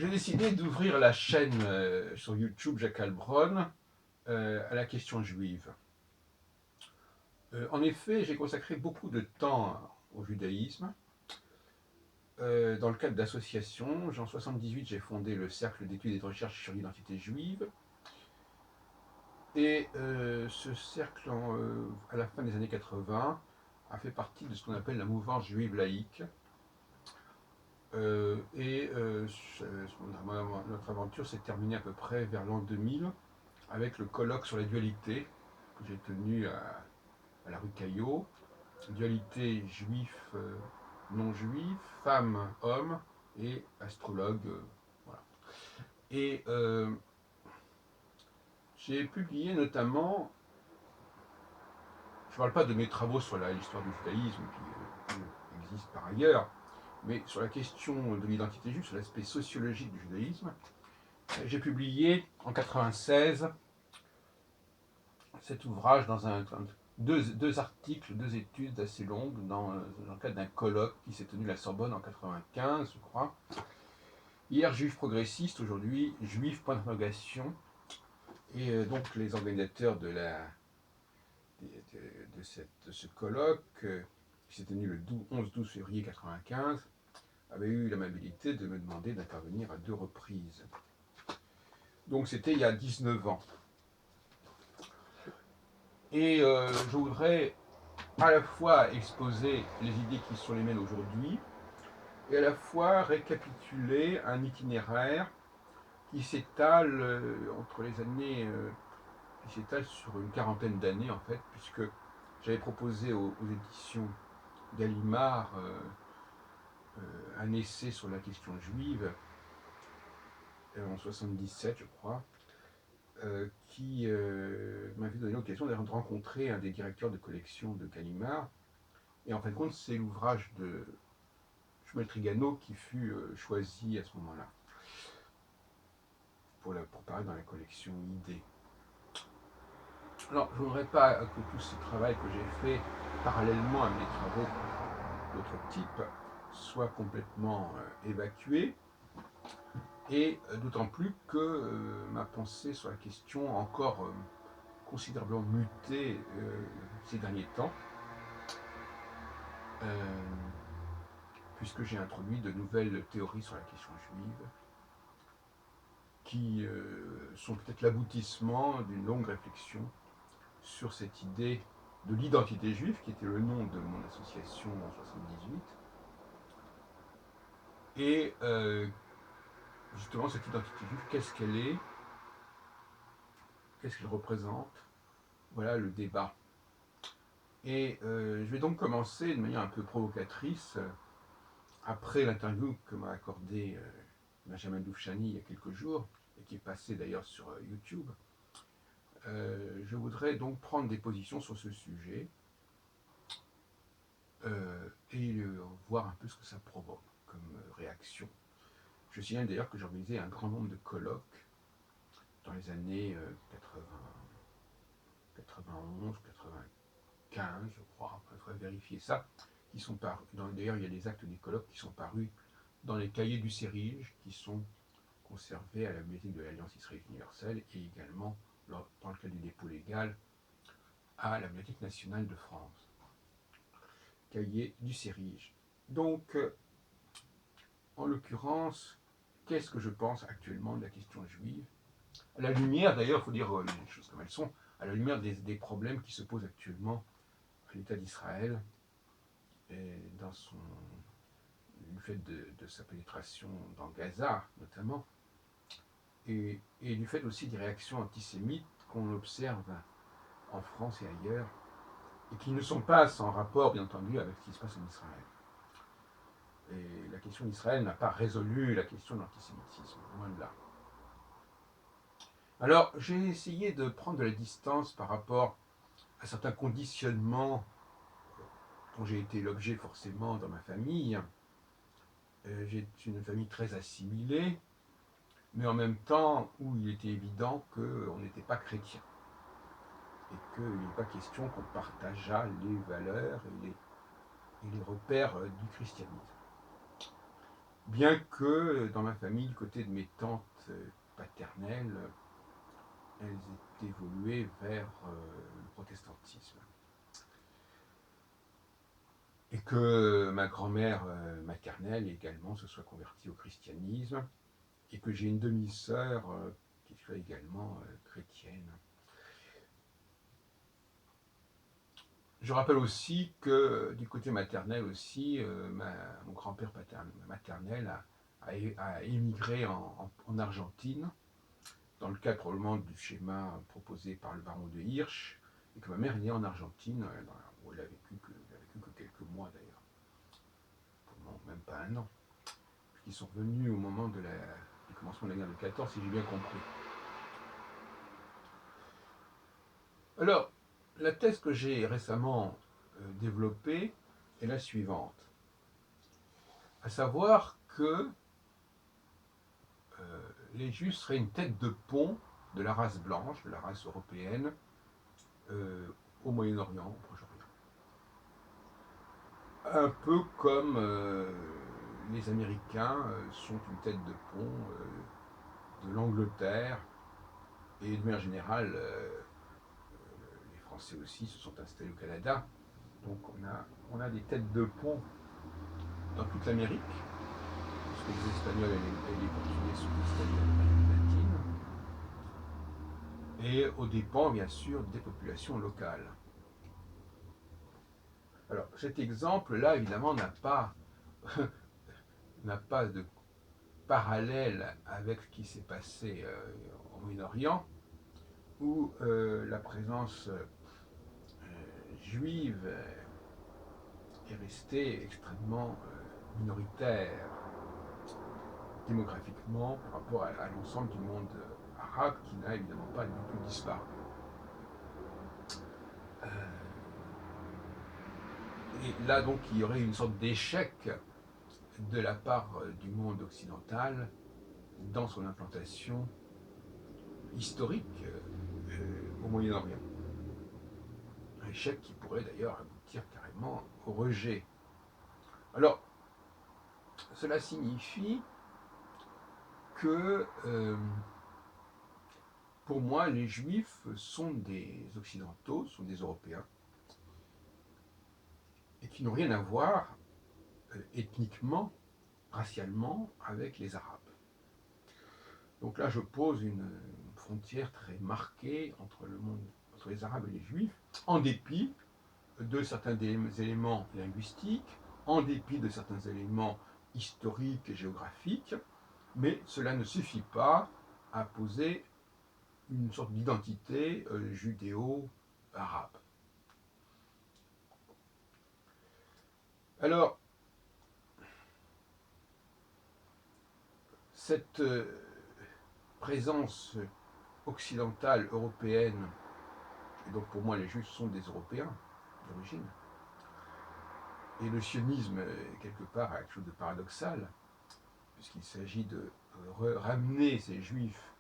J'ai décidé d'ouvrir la chaîne sur YouTube Jacques Heilbronn à la question juive. En effet, j'ai consacré beaucoup de temps au judaïsme. Dans le cadre d'associations, en 1978, j'ai fondé le Cercle d'études et de recherche sur l'identité juive. Et ce cercle, à la fin des années 80, a fait partie de ce qu'on appelle la mouvance juive laïque. Notre aventure s'est terminée à peu près vers l'an 2000 avec le colloque sur la dualité que j'ai tenu à la rue Caillot. Dualité juif, non juif, femme, homme et astrologue. Voilà. Et j'ai publié notamment, je ne parle pas de mes travaux sur l'histoire du judaïsme qui existent par ailleurs, mais sur la question de l'identité juive, sur l'aspect sociologique du judaïsme. J'ai publié en 1996 cet ouvrage dans deux articles, deux études assez longues dans le cadre d'un colloque qui s'est tenu à la Sorbonne en 1995, je crois. Hier, juif progressiste, aujourd'hui, juif point d'interrogation. Et donc, les organisateurs de ce colloque, qui s'est tenu le 11-12 février 1995, avaient eu l'amabilité de me demander d'intervenir à 2 reprises. Donc, c'était il y a 19 ans. Et je voudrais à la fois exposer les idées qui sont les miennes aujourd'hui et à la fois récapituler un itinéraire qui s'étale entre les années, qui s'étale sur une quarantaine d'années en fait, puisque j'avais proposé aux éditions Gallimard un essai sur la question juive en 77 je crois, qui m'avait donné l'occasion de rencontrer un des directeurs de collection de Gallimard. Et en fin de compte, c'est l'ouvrage de Shmuel Trigano qui fut choisi à ce moment-là pour paraître dans la collection Idées. Alors, je ne voudrais pas que tout ce travail que j'ai fait parallèlement à mes travaux d'autres types soit complètement évacué, et d'autant plus que ma pensée sur la question a encore considérablement muté ces derniers temps, puisque j'ai introduit de nouvelles théories sur la question juive, qui sont peut-être l'aboutissement d'une longue réflexion sur cette idée de l'identité juive, qui était le nom de mon association en 1978. Et justement, cette identité juive, qu'est-ce qu'elle est? Qu'est-ce qu'elle représente? Voilà le débat. Et je vais donc commencer de manière un peu provocatrice, après l'interview que m'a accordée Benjamin Doufchani il y a quelques jours, et qui est passée d'ailleurs sur YouTube. Je voudrais donc prendre des positions sur ce sujet et voir un peu ce que ça provoque comme réaction. Je signale d'ailleurs que j'ai organisé un grand nombre de colloques dans les années 80, 91, 95, je crois, il faudrait vérifier ça, qui sont parus. D'ailleurs, il y a des actes des colloques qui sont parus dans les cahiers du CERIJ, qui sont conservés à la bibliothèque de l'Alliance israélite universelle, et également, dans le cas du dépôt légal, à la Bibliothèque nationale de France. Cahier du CERIJ. Donc, en l'occurrence, qu'est-ce que je pense actuellement de la question juive? À la lumière, d'ailleurs, il faut dire les choses comme elles sont, à la lumière des problèmes qui se posent actuellement à l'État d'Israël, du fait de sa pénétration dans Gaza, notamment, et du fait aussi des réactions antisémites qu'on observe en France et ailleurs, et qui ne sont pas sans rapport, bien entendu, avec ce qui se passe en Israël. Et la question d'Israël n'a pas résolu la question de l'antisémitisme, loin de là. Alors, j'ai essayé de prendre de la distance par rapport à certains conditionnements dont j'ai été l'objet forcément dans ma famille. J'ai une famille très assimilée, mais en même temps où il était évident qu'on n'était pas chrétien. Et qu'il n'est pas question qu'on partageât les valeurs et les repères du christianisme. bien que dans ma famille, du côté de mes tantes paternelles, elles aient évolué vers le protestantisme. Et que ma grand-mère maternelle également se soit convertie au christianisme, et que j'ai une demi-sœur qui soit également chrétienne. Je rappelle aussi que du côté maternel aussi, mon grand-père maternel a émigré en Argentine, dans le cadre probablement du schéma proposé par le baron de Hirsch, et que ma mère est née en Argentine, où elle a vécu que quelques mois d'ailleurs, non, même pas un an, puisqu'ils sont revenus au moment du commencement de la guerre de 14, si j'ai bien compris. Alors, la thèse que j'ai récemment développée est la suivante, à savoir que les Juifs seraient une tête de pont de la race blanche, de la race européenne, au Moyen-Orient, au Proche-Orient. Un peu comme les Américains sont une tête de pont de l'Angleterre, et de manière générale, les Français aussi se sont installés au Canada. Donc on a des têtes de pont dans toute l'Amérique, puisque les Espagnols et les Portugais sont installés en Amérique latine, et aux dépens, bien sûr, des populations locales. Alors, cet exemple-là, évidemment, n'a pas de parallèle avec ce qui s'est passé au Moyen-Orient, où la présence juive est restée extrêmement minoritaire démographiquement par rapport à l'ensemble du monde arabe, qui n'a évidemment pas du tout disparu. Et là, donc, il y aurait une sorte d'échec de la part du monde occidental dans son implantation historique au Moyen-Orient. Un échec qui pourrait d'ailleurs aboutir carrément au rejet. Alors, cela signifie que, pour moi, les Juifs sont des Occidentaux, sont des Européens, et qui n'ont rien à voir ethniquement, racialement, avec les Arabes. Donc là, je pose une frontière très marquée entre les Arabes et les Juifs, en dépit de certains éléments linguistiques, en dépit de certains éléments historiques et géographiques, mais cela ne suffit pas à poser une sorte d'identité judéo-arabe. Alors, cette présence occidentale, européenne, et donc pour moi les Juifs sont des Européens d'origine, et le sionisme, quelque part, a quelque chose de paradoxal, puisqu'il s'agit de ramener ces Juifs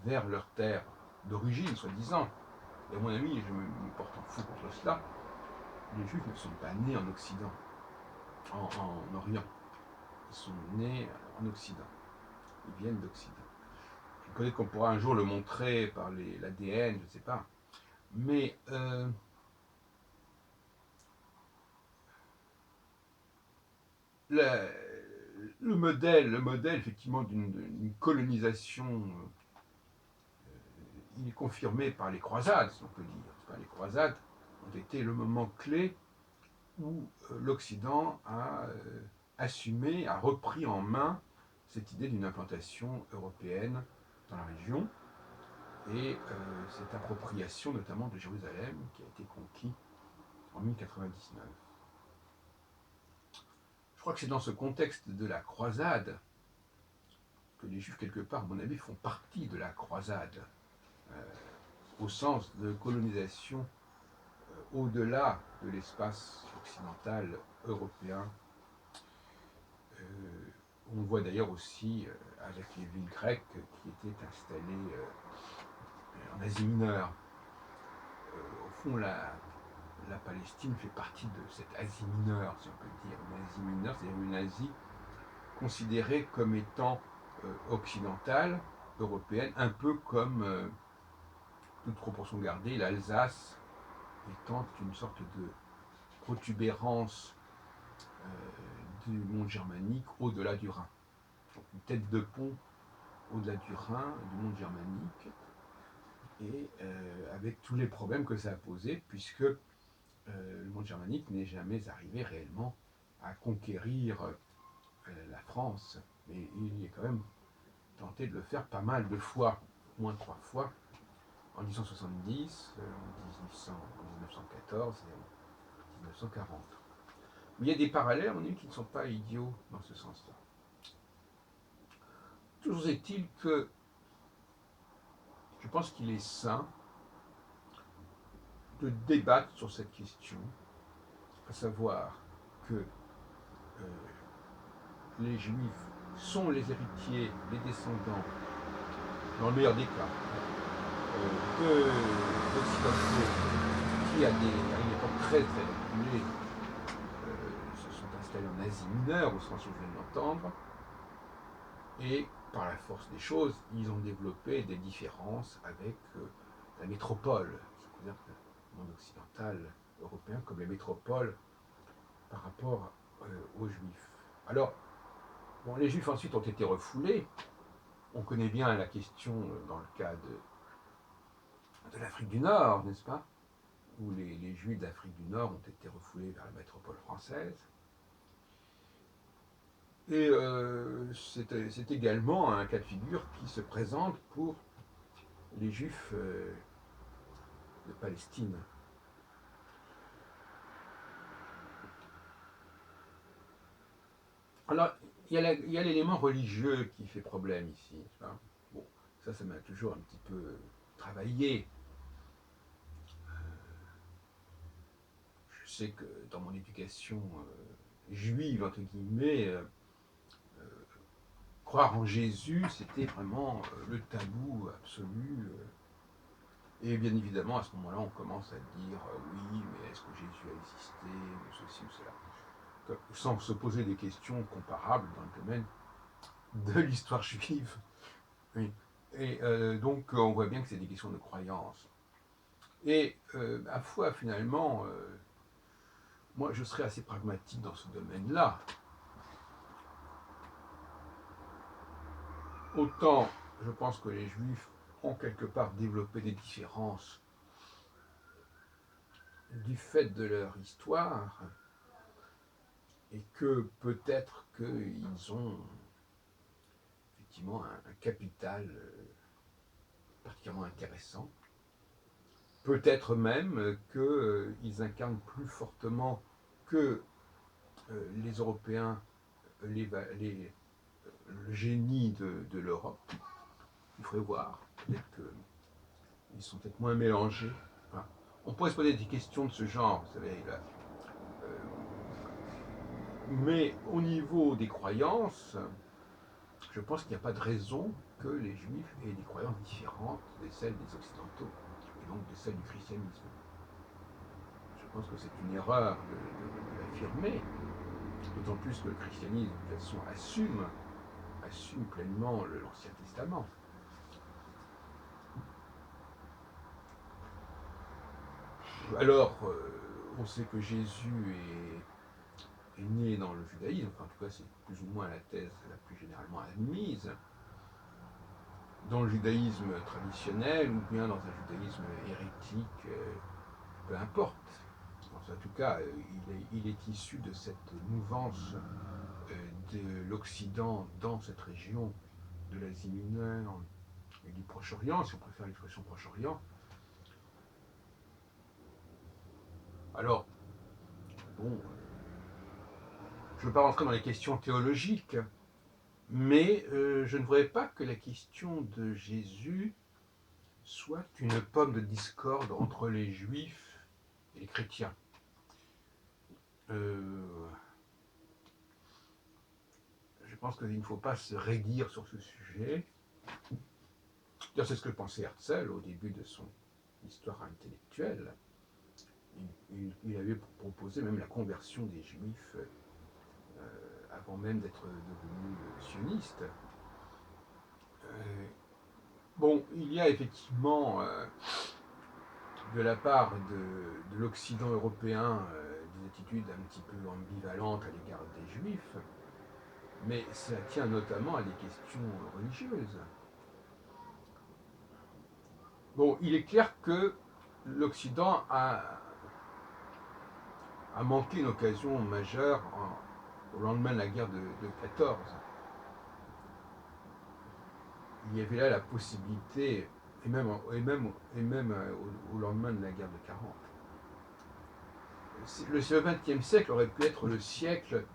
vers leur terre d'origine, soi-disant. Et à mon avis, je me porte en fou contre cela, les Juifs ne sont pas nés en Occident, en Orient. Ils sont nés en Occident. Ils viennent d'Occident. Peut-être qu'on pourra un jour le montrer par l'ADN, je ne sais pas. Mais le modèle effectivement d'une colonisation, il est confirmé par les croisades, si on peut dire. Les croisades ont été le moment clé où l'Occident a assumé, a repris en main cette idée d'une implantation européenne dans la région, et cette appropriation notamment de Jérusalem qui a été conquis en 1099. Je crois que c'est dans ce contexte de la croisade que les Juifs, quelque part, à mon avis, font partie de la croisade, au sens de colonisation au-delà de l'espace occidental européen. On voit d'ailleurs aussi avec les villes grecques qui étaient installées en Asie mineure. Au fond, la Palestine fait partie de cette Asie mineure, si on peut dire. Une Asie mineure, c'est-à-dire une Asie considérée comme étant occidentale, européenne, un peu comme, toute proportion gardée, l'Alsace étant une sorte de protubérance du monde germanique au-delà du Rhin. Donc une tête de pont au-delà du Rhin, du monde germanique, et avec tous les problèmes que ça a posé, puisque le monde germanique n'est jamais arrivé réellement à conquérir la France, mais il est quand même tenté de le faire pas mal de fois, au moins 3 fois, en 1870, en 1914 et en 1940. Mais il y a des parallèles, on dit, qui ne sont pas idiots dans ce sens-là. Toujours est-il que je pense qu'il est sain de débattre sur cette question, à savoir que les Juifs sont les héritiers, les descendants, dans le meilleur des cas, d'Occidentaux qui, à une époque très très reculée, se sont installés en Asie mineure, au sens où je viens de l'entendre, et par la force des choses, ils ont développé des différences avec la métropole, c'est-à-dire le monde occidental européen comme les métropoles par rapport aux Juifs. Alors, bon, les Juifs ensuite ont été refoulés. On connaît bien la question dans le cas de l'Afrique du Nord, n'est-ce pas, où les Juifs d'Afrique du Nord ont été refoulés vers la métropole française. Et c'est également un cas de figure qui se présente pour les Juifs de Palestine. Alors, il y a l'élément religieux qui fait problème ici. Bon, ça m'a toujours un petit peu travaillé. Je sais que dans mon éducation juive, entre guillemets, croire en Jésus, c'était vraiment le tabou absolu. Et bien évidemment, à ce moment-là, on commence à dire oui, mais est-ce que Jésus a existé, ou ceci ou cela, sans se poser des questions comparables dans le domaine de l'histoire juive. Oui. Et donc, on voit bien que c'est des questions de croyance. Et à la fois, finalement, moi, je serais assez pragmatique dans ce domaine-là. Autant, je pense que les Juifs ont quelque part développé des différences du fait de leur histoire, et que peut-être qu'ils ont effectivement un capital particulièrement intéressant. Peut-être même qu'ils incarnent plus fortement que les Européens le génie de l'Europe. Il faudrait voir. Peut-être qu'ils sont peut-être moins mélangés. Enfin, on pourrait se poser des questions de ce genre, vous savez. Là. Mais au niveau des croyances, je pense qu'il n'y a pas de raison que les Juifs aient des croyances différentes de celles des Occidentaux, et donc de celles du christianisme. Je pense que c'est une erreur de l'affirmer, d'autant plus que le christianisme, de toute façon, assume pleinement l'Ancien Testament. Alors, on sait que Jésus est né dans le judaïsme, enfin, en tout cas c'est plus ou moins la thèse la plus généralement admise, dans le judaïsme traditionnel ou bien dans un judaïsme hérétique, peu importe. En tout cas, il est issu de cette mouvance de l'Occident dans cette région de l'Asie mineure et du Proche-Orient, si on préfère l'expression Proche-Orient. Alors, bon, je ne veux pas rentrer dans les questions théologiques, mais je ne voudrais pas que la question de Jésus soit une pomme de discorde entre les Juifs et les chrétiens. Je pense qu'il ne faut pas se raidir sur ce sujet. D'ailleurs, c'est ce que pensait Herzl au début de son histoire intellectuelle. Il avait proposé même la conversion des Juifs avant même d'être devenu sioniste. Bon, il y a effectivement de la part de l'Occident européen des attitudes un petit peu ambivalentes à l'égard des Juifs, mais ça tient notamment à des questions religieuses. Bon, il est clair que l'Occident a manqué une occasion majeure au lendemain de la guerre de 14. Il y avait là la possibilité, et même au lendemain de la guerre de 40. Le XXe siècle aurait pu être le siècle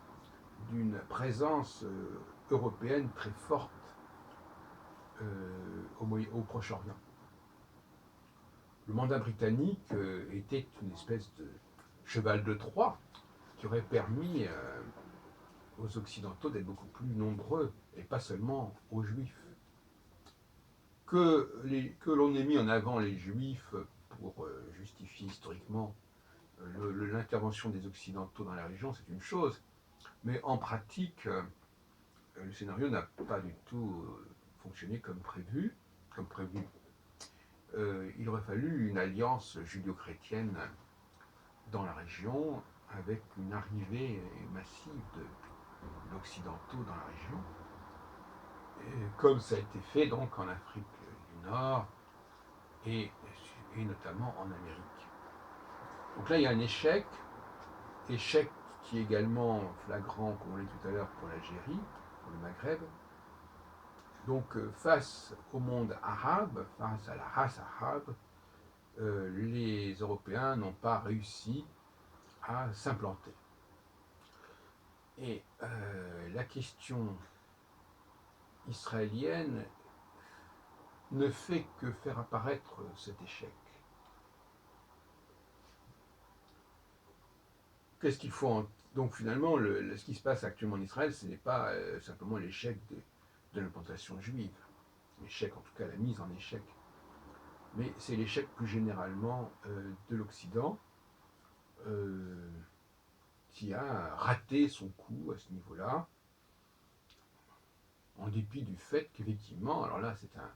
d'une présence européenne très forte au Proche-Orient. Le mandat britannique était une espèce de cheval de Troie qui aurait permis aux Occidentaux d'être beaucoup plus nombreux, et pas seulement aux Juifs. Que l'on ait mis en avant les Juifs pour justifier historiquement l'intervention des Occidentaux dans la région, c'est une chose, mais en pratique, le scénario n'a pas du tout fonctionné comme prévu. Il aurait fallu une alliance judéo-chrétienne dans la région, avec une arrivée massive d'occidentaux dans la région, comme ça a été fait donc en Afrique du Nord et notamment en Amérique. Donc là, il y a un échec qui est également flagrant, comme on l'a dit tout à l'heure, pour l'Algérie, pour le Maghreb. Donc face au monde arabe, face à la race arabe, les Européens n'ont pas réussi à s'implanter. Et la question israélienne ne fait que faire apparaître cet échec. Qu'est-ce qu'il faut Donc finalement, ce qui se passe actuellement en Israël, ce n'est pas simplement l'échec de l'implantation juive, l'échec, en tout cas la mise en échec, mais c'est l'échec plus généralement de l'Occident, qui a raté son coup à ce niveau-là, en dépit du fait qu'effectivement, alors là c'est un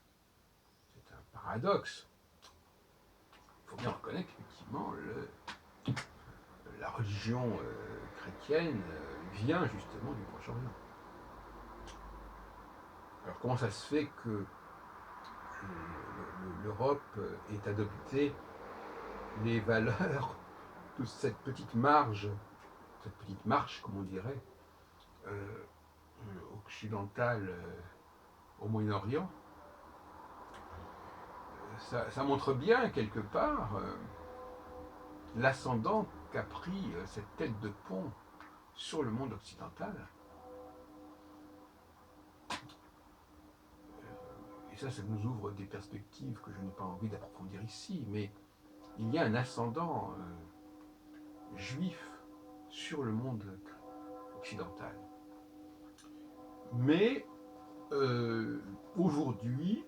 paradoxe, il faut bien reconnaître qu'effectivement la religion chrétienne vient justement du Proche-Orient. Alors comment ça se fait que l'Europe ait adopté les valeurs de cette petite marche, comme on dirait, occidentale au Moyen-Orient? Ça montre bien, quelque part, l'ascendant qu'a pris cette tête de pont sur le monde occidental. Et ça nous ouvre des perspectives que je n'ai pas envie d'approfondir ici, mais il y a un ascendant juif sur le monde occidental. Mais aujourd'hui,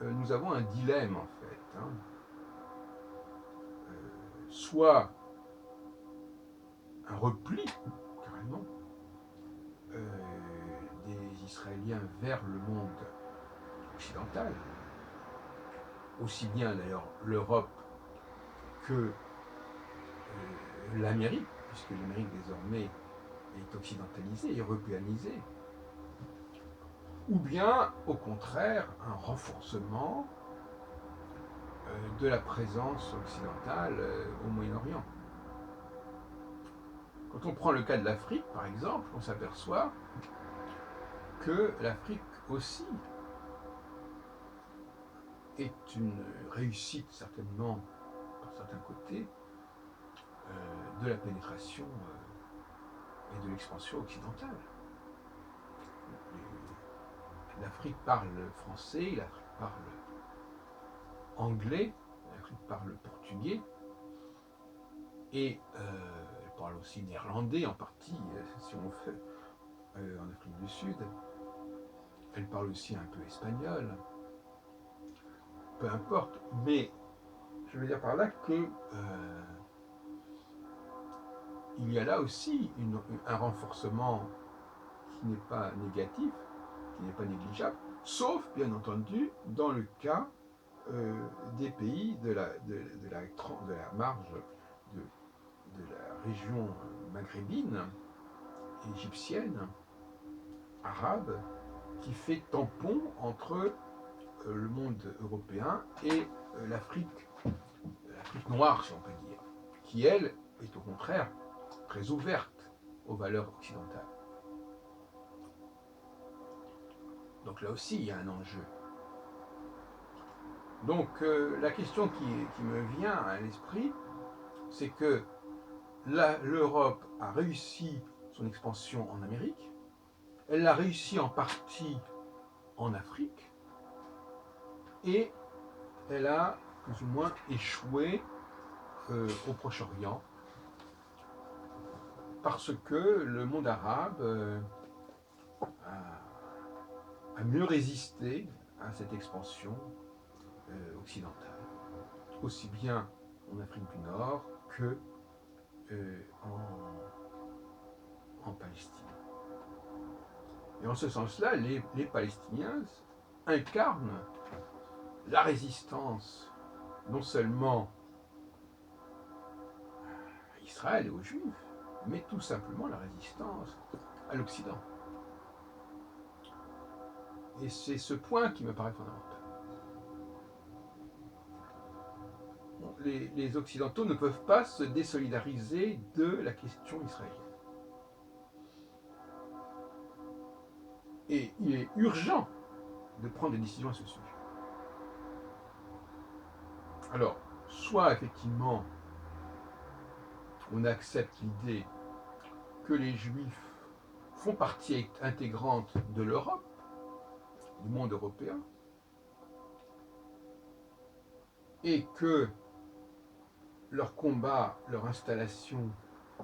nous avons un dilemme en fait. Soit un repli, carrément, des Israéliens vers le monde occidental, aussi bien d'ailleurs l'Europe que l'Amérique, puisque l'Amérique désormais est occidentalisée, européanisée, ou bien au contraire un renforcement de la présence occidentale au Moyen-Orient. Quand on prend le cas de l'Afrique, par exemple, on s'aperçoit que l'Afrique aussi est une réussite certainement par certains côtés de la pénétration et de l'expansion occidentale. L'Afrique parle français, l'Afrique parle anglais, l'Afrique parle portugais, et elle parle aussi néerlandais en partie, si on fait en Afrique du Sud. Elle parle aussi un peu espagnol, peu importe, mais je veux dire par là que il y a là aussi un renforcement qui n'est pas négatif, qui n'est pas négligeable, sauf bien entendu dans le cas des pays de la marge de, de la région maghrébine, égyptienne, arabe, qui fait tampon entre le monde européen et l'Afrique noire, si on peut dire, qui elle est au contraire très ouverte aux valeurs occidentales. Donc là aussi, il y a un enjeu. Donc la question qui me vient à l'esprit, c'est que l'Europe a réussi son expansion en Amérique, elle l'a réussi en partie en Afrique, et elle a plus ou moins échoué au Proche-Orient, parce que le monde arabe a mieux résisté à cette expansion occidentale, aussi bien en Afrique du Nord que en Palestine. Et en ce sens-là, les Palestiniens incarnent la résistance non seulement à Israël et aux Juifs, mais tout simplement la résistance à l'Occident. Et c'est ce point qui me paraît fondamental. Les Occidentaux ne peuvent pas se désolidariser de la question israélienne. Et il est urgent de prendre des décisions à ce sujet. Alors, soit effectivement, on accepte l'idée que les Juifs font partie intégrante de l'Europe, du monde européen, et que leur combat, leur installation,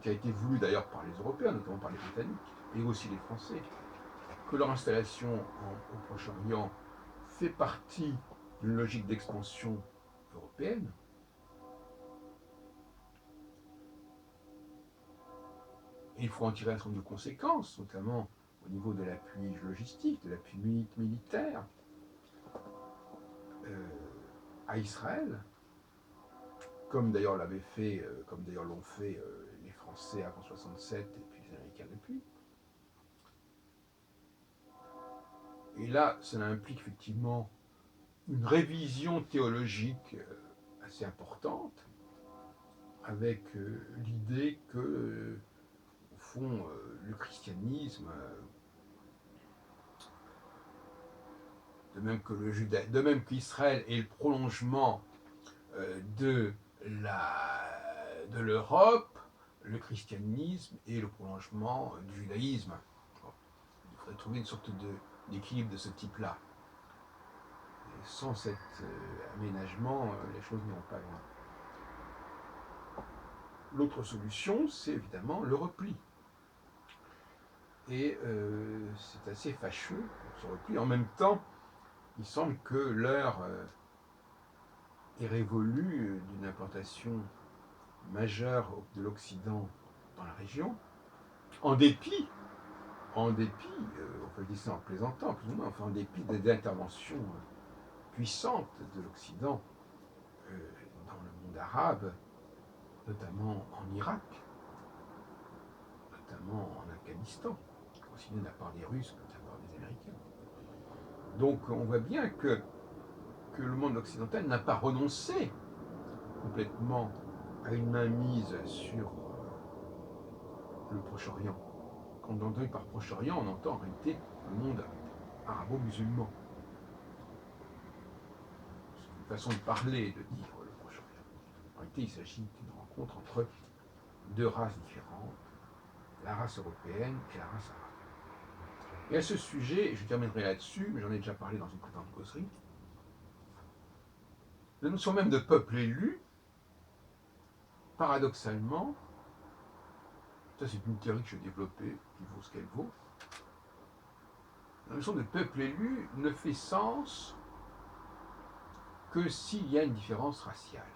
qui a été voulue d'ailleurs par les Européens, notamment par les Britanniques, et aussi les Français, que leur installation au Proche-Orient fait partie d'une logique d'expansion européenne. Et il faut en tirer un certain nombre de conséquences, notamment au niveau de l'appui logistique, de l'appui militaire à Israël, comme d'ailleurs l'ont fait les Français avant 67 et puis les Américains depuis. Et là, cela implique effectivement une révision théologique assez importante, avec l'idée que, au fond, le christianisme, de même que de même qu'Israël est le prolongement de l'Europe, le christianisme est le prolongement du judaïsme. Bon, il faudrait trouver une sorte d'équilibre de ce type-là. Et sans cet aménagement, les choses n'iront pas loin. L'autre solution, c'est évidemment le repli. Et c'est assez fâcheux, ce repli. En même temps, il semble que l'heure est révolue d'une implantation majeure de l'Occident dans la région, en dépit, on peut dire ça en plaisantant, plus ou moins, enfin en dépit des interventions puissantes de l'Occident dans le monde arabe, notamment en Irak, notamment en Afghanistan, aussi bien de la part des Russes que de la part des Américains. Donc on voit bien que le monde occidental n'a pas renoncé complètement à une mainmise sur le Proche-Orient. Quand on entend par Proche-Orient, on entend en réalité le monde arabo-musulman. C'est une façon de parler, de dire le Proche-Orient. En réalité, il s'agit d'une rencontre entre deux races différentes, la race européenne et la race arabe. Et à ce sujet, je terminerai là-dessus, mais j'en ai déjà parlé dans une précédente causerie, la notion même de peuple élu, paradoxalement, ça c'est une théorie que je vais développer, qui vaut ce qu'elle vaut, la notion de peuple élu ne fait sens que s'il y a une différence raciale.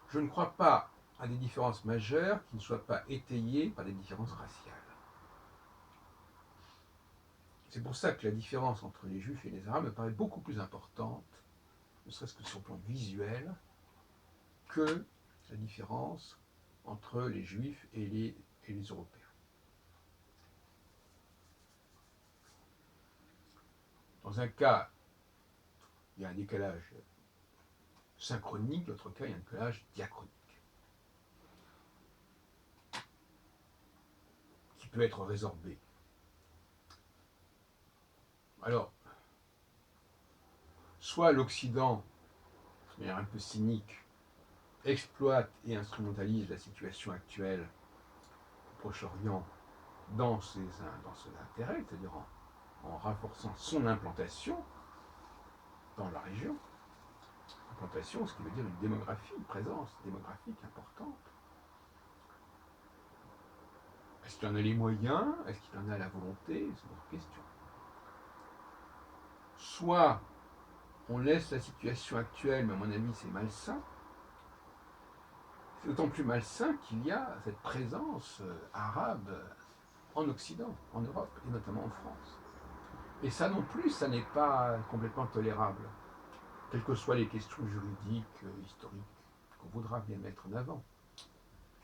Je ne crois pas à des différences majeures qui ne soient pas étayées par des différences raciales. C'est pour ça que la différence entre les Juifs et les Arabes me paraît beaucoup plus importante, ne serait-ce que sur le plan visuel, que la différence entre les Juifs et les Européens. Dans un cas, il y a un décalage synchronique, dans l'autre cas, il y a un décalage diachronique, qui peut être résorbé. Alors, soit l'Occident, de manière un peu cynique, exploite et instrumentalise la situation actuelle au Proche-Orient dans ses intérêts, c'est-à-dire en renforçant son implantation dans la région. Implantation, ce qui veut dire une démographie, une présence démographique importante. Est-ce qu'il en a les moyens? Est-ce qu'il en a la volonté? C'est une autre question. Soit on laisse la situation actuelle, mais à mon avis c'est malsain. C'est d'autant plus malsain qu'il y a cette présence arabe en Occident, en Europe, et notamment en France. Et ça non plus, ça n'est pas complètement tolérable, quelles que soient les questions juridiques, historiques, qu'on voudra bien mettre en avant.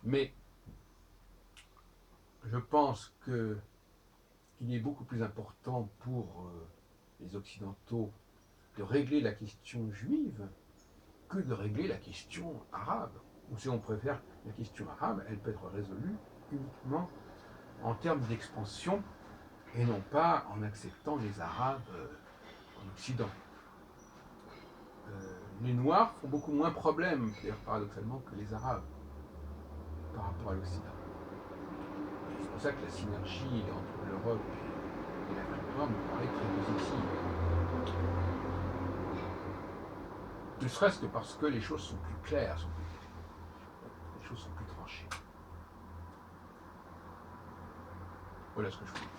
Mais je pense qu'il est beaucoup plus important pour les Occidentaux de régler la question juive que de régler la question arabe. Ou si on préfère, la question arabe, elle peut être résolue uniquement en termes d'expansion et non pas en acceptant les Arabes en Occident. Les Noirs font beaucoup moins problème, d'ailleurs paradoxalement, que les Arabes par rapport à l'Occident. C'est pour ça que la synergie entre l'Europe et l'Afrique noire me paraît très positive. Ne serait-ce que parce que les choses sont plus claires, les choses sont plus tranchées. Voilà ce que je voulais dire.